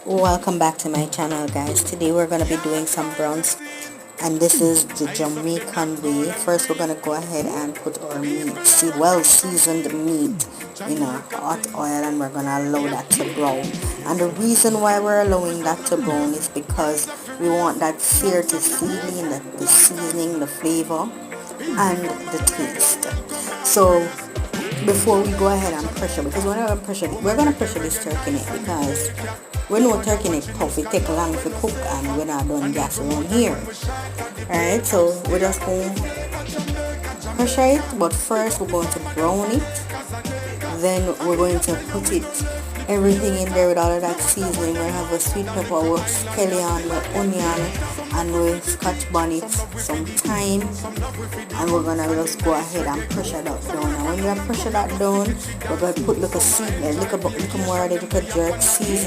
Welcome back to my channel, guys. Today we're going to be doing some browns, and this is the Jamaican way. First, we're going to go ahead and put our meat, well seasoned meat, in a hot oil, and we're going to allow that to brown. And the reason why we're allowing that to brown is because we want that sear to season, the seasoning, the flavor, and the taste. So before we go ahead and pressure, because we're gonna pressure this turkey neck, because we know turkey neck tough, it take long to cook and we're not done gas around here. Alright, so we're just going to pressure it, but first we're going to brown it, then we're going to put everything in there with all of that seasoning. We have a sweet pepper, with scallion, with onion, and with scotch bonnet, some thyme, and we're gonna just go ahead and pressure that down. And when you pressure that down, we're gonna put like a more of the jerk season